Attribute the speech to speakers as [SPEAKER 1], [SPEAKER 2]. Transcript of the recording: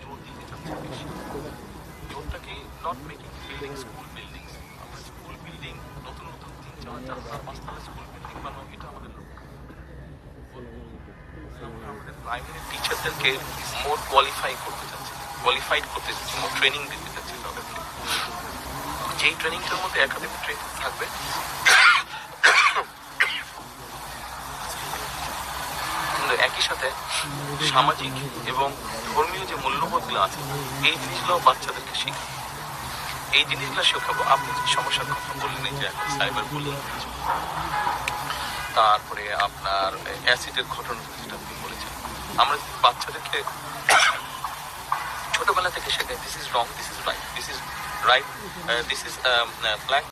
[SPEAKER 1] জোর দিতে চাচ্ছে বেশি। জোরটা কি not making building school building, আমরা স্কুল বিল্ডিং নতুন নতুন 3-4-5 স্কুল বিল্ডিং বানাবো, এটা আমাদের লক্ষ্য। আমরা আমাদের প্রাইমারি টিচারদেরকে মোর কোয়ালিফাইড করতে চাচ্ছি, মোর ট্রেনিং দিতে চাচ্ছি তাদেরকে। যেই ট্রেনিংটার মধ্যে একাডেমিক ট্রেনিং থাকবে, কিন্তু একই সাথে সামাজিক এবং ধর্মীয় যে মূল্যবোধগুলো আছে এই জিনিসগুলো বাচ্চাদেরকে শেখাবো। এই জিনিসগুলো শেখাবো। আপনি যে সমস্যার কথা বললেন, যে এখন সাইবার বুলিং, তারপরে আপনার অ্যাসিডের ঘটনা যেটা আপনি বলেছেন, আমরা যদি বাচ্চাদেরকে ছোটবেলা থেকে শেখাই this is wrong, this is right, this is black,